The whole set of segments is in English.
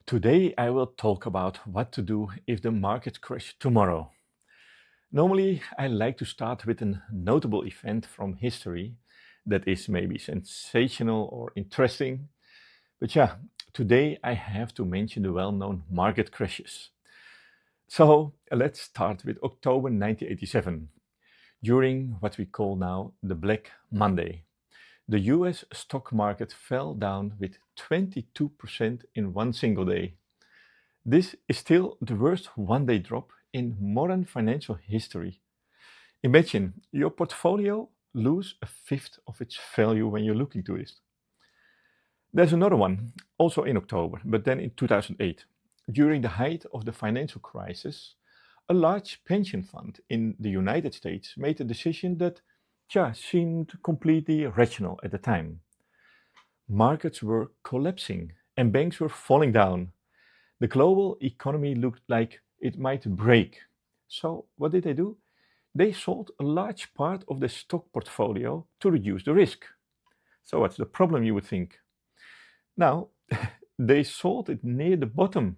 Today I will talk about what to do if the market crashes tomorrow. Normally, I like to start with a notable event from history that is maybe sensational or interesting. But yeah, today I have to mention the well-known market crashes. So let's start with October 1987, during what we call now the Black Monday. The US stock market fell down with 22% in one single day. This is still the worst one-day drop in modern financial history. Imagine your portfolio lose a fifth of its value when you look into it. There's another one, also in October, but then in 2008. During the height of the financial crisis, a large pension fund in the United States made a decision that seemed completely rational at the time. Markets were collapsing and banks were falling down. The global economy looked like it might break. So, what did they do? They sold a large part of their stock portfolio to reduce the risk. So, what's the problem, you would think? Now, they sold it near the bottom.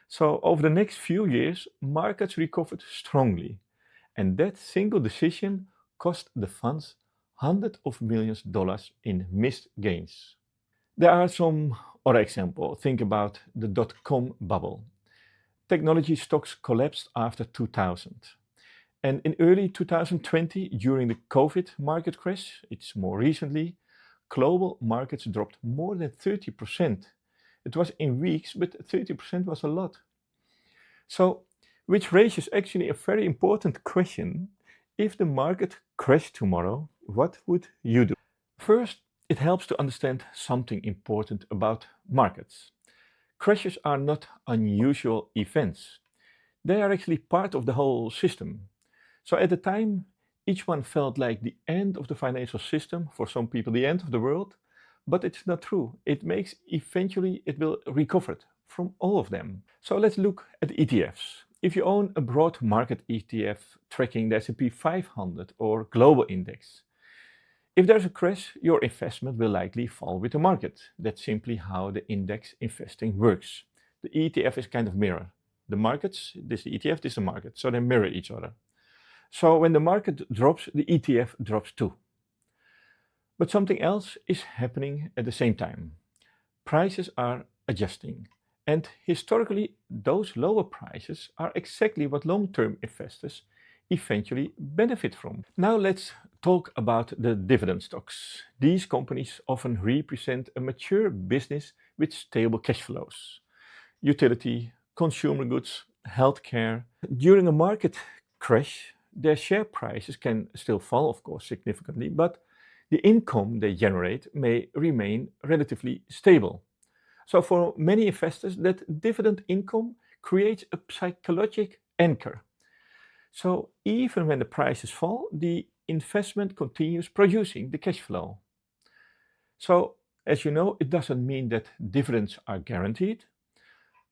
So, over the next few years, markets recovered strongly. And that single decision cost the funds hundreds of millions of dollars in missed gains. There are some other examples. Think about the dot-com bubble. Technology stocks collapsed after 2000. And in early 2020, during the COVID market crash, it's more recently, global markets dropped more than 30%. It was in weeks, but 30% was a lot. So, which raises actually a very important question. If the market crashed tomorrow, what would you do? First, it helps to understand something important about markets. Crashes are not unusual events. They are actually part of the whole system. So at the time, each one felt like the end of the financial system, for some people the end of the world, but it's not true. It makes eventually it will recover from all of them. So let's look at ETFs. If you own a broad market ETF tracking the S&P 500 or global index, if there's a crash, your investment will likely fall with the market. That's simply how the index investing works. The ETF is kind of mirror. The markets, this is the ETF, this is the market, so they mirror each other. So when the market drops, the ETF drops too. But something else is happening at the same time. Prices are adjusting. And historically, those lower prices are exactly what long-term investors eventually benefit from. Now let's talk about the dividend stocks. These companies often represent a mature business with stable cash flows. Utility, consumer goods, healthcare. During a market crash, their share prices can still fall, of course, significantly, but the income they generate may remain relatively stable. So for many investors, that dividend income creates a psychological anchor. So even when the prices fall, the investment continues producing the cash flow. So as you know, it doesn't mean that dividends are guaranteed,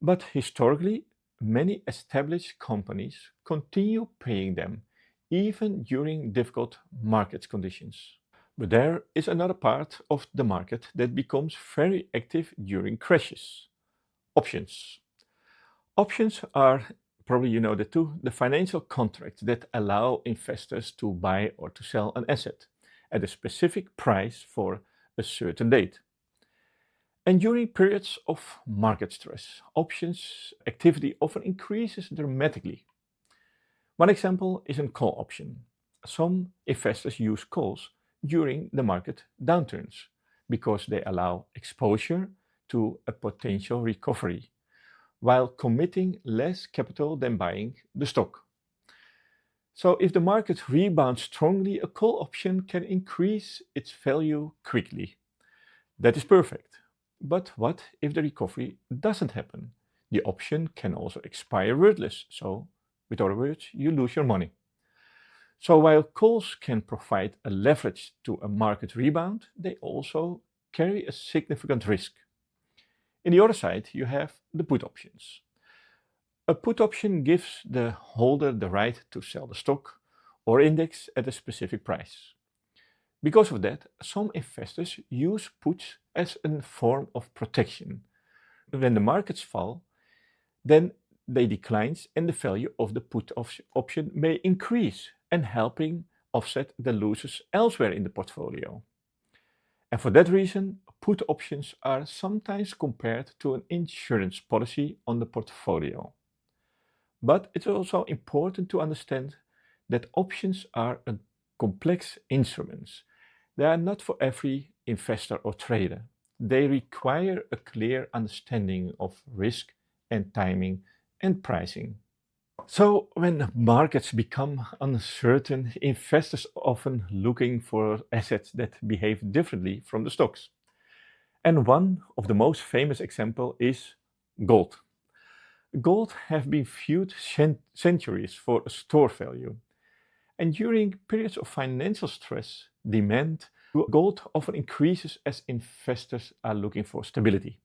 but historically, many established companies continue paying them even during difficult market conditions. But there is another part of the market that becomes very active during crashes: options. Options are, probably you know that too, the financial contracts that allow investors to buy or to sell an asset at a specific price for a certain date. And during periods of market stress, options activity often increases dramatically. One example is a call option. Some investors use calls during the market downturns because they allow exposure to a potential recovery while committing less capital than buying the stock. So if the market rebounds strongly, a call option can increase its value quickly. That is perfect. But what if the recovery doesn't happen? The option can also expire worthless. So, with other words, you lose your money. So while calls can provide a leverage to a market rebound, they also carry a significant risk. In the other side, you have the put options. A put option gives the holder the right to sell the stock or index at a specific price. Because of that, some investors use puts as a form of protection. When the markets fall, then they decline and the value of the put option may increase and helping offset the losses elsewhere in the portfolio. And for that reason, put options are sometimes compared to an insurance policy on the portfolio. But it's also important to understand that options are a complex instruments. They are not for every investor or trader. They require a clear understanding of risk and timing and pricing. So when markets become uncertain, investors are often looking for assets that behave differently from the stocks. And one of the most famous example is gold. Gold have been viewed centuries for a store value. And during periods of financial stress, demand for gold often increases as investors are looking for stability.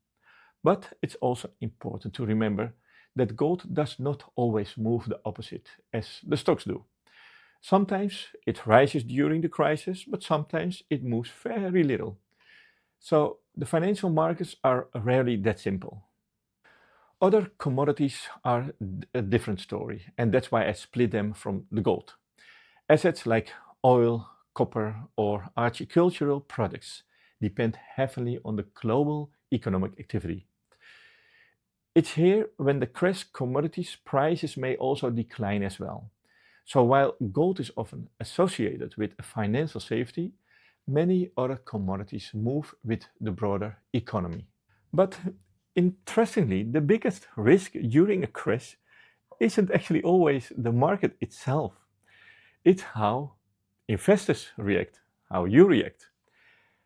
But it's also important to remember that gold does not always move the opposite as the stocks do. Sometimes it rises during the crisis, but sometimes it moves very little. So the financial markets are rarely that simple. Other commodities are a different story, and that's why I split them from the gold. Assets like oil, copper, or agricultural products depend heavily on the global economic activity. It's here when the crash commodities prices may also decline as well. So while gold is often associated with financial safety, many other commodities move with the broader economy. But interestingly, the biggest risk during a crash isn't actually always the market itself. It's how investors react, how you react.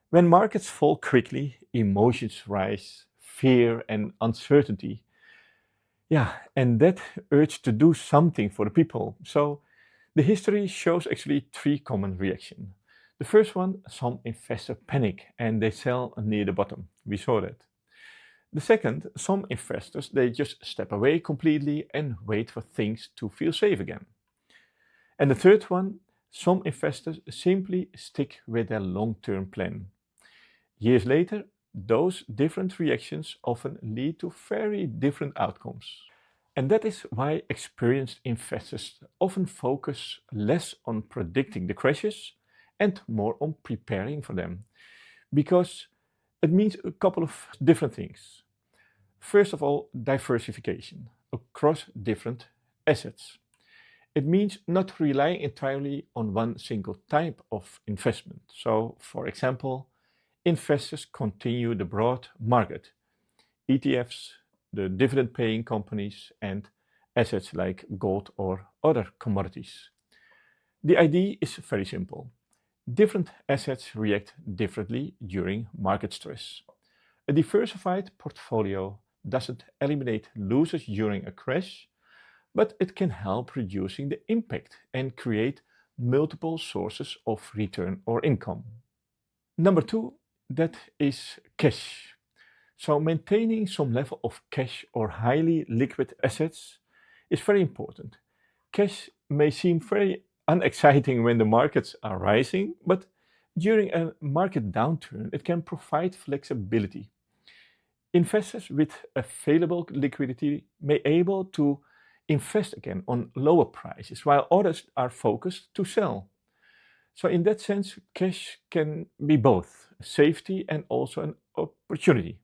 When markets fall quickly, emotions rise, fear and uncertainty. Yeah, and that urge to do something for the people. So the history shows actually three common reactions. The first one, some investors panic and they sell near the bottom. We saw that. The second, some investors they just step away completely and wait for things to feel safe again. And the third one, some investors simply stick with their long-term plan. Years later, those different reactions often lead to very different outcomes. And that is why experienced investors often focus less on predicting the crashes and more on preparing for them. Because it means a couple of different things. First of all, diversification across different assets. It means not relying entirely on one single type of investment. So, for example, investors continue the broad market, ETFs, the dividend paying companies, and assets like gold or other commodities. The idea is very simple. Different assets react differently during market stress. A diversified portfolio doesn't eliminate losses during a crash, but it can help reducing the impact and create multiple sources of return or income. Number two, that is cash. So maintaining some level of cash or highly liquid assets is very important. Cash may seem very unexciting when the markets are rising, but during a market downturn, it can provide flexibility. Investors with available liquidity may able to invest again on lower prices, while others are focused to sell. So in that sense, cash can be both safety and also an opportunity.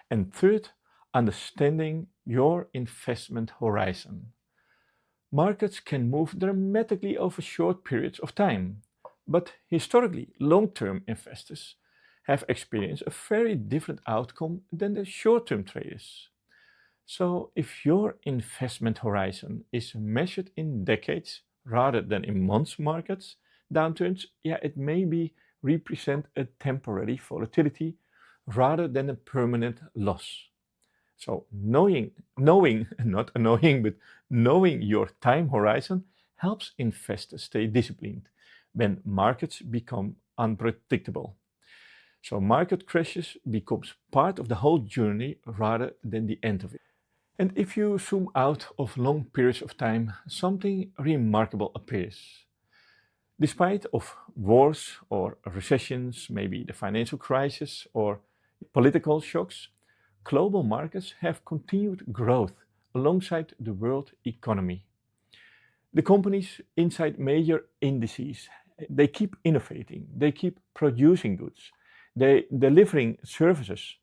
And third, understanding your investment horizon. Markets can move dramatically over short periods of time, but historically, long-term investors have experienced a very different outcome than the short-term traders. So, if your investment horizon is measured in decades rather than in months markets, downturns, yeah, it may be represent a temporary volatility rather than a permanent loss. So not annoying, but knowing your time horizon helps investors stay disciplined when markets become unpredictable. So market crashes becomes part of the whole journey rather than the end of it. And if you zoom out of long periods of time, something remarkable appears. Despite of wars or recessions, maybe the financial crisis or political shocks, global markets have continued growth alongside the world economy. The companies inside major indices, they keep innovating, they keep producing goods, they delivering services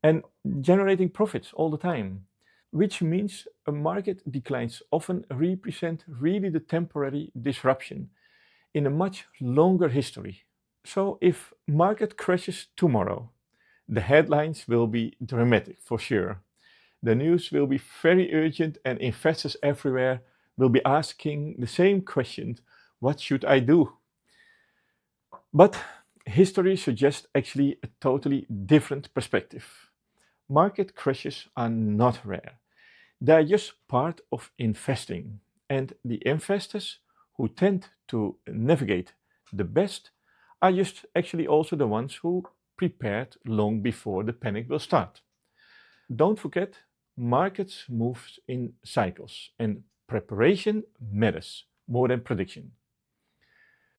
and generating profits all the time, which means a market declines often represent really the temporary disruption in a much longer history. So if market crashes tomorrow, the headlines will be dramatic for sure. The news will be very urgent and investors everywhere will be asking the same question, what should I do? But history suggests actually a totally different perspective. Market crashes are not rare. They are just part of investing. And the investors who tend to navigate the best are just actually also the ones who prepared long before the panic will start. Don't forget, markets move in cycles and preparation matters more than prediction.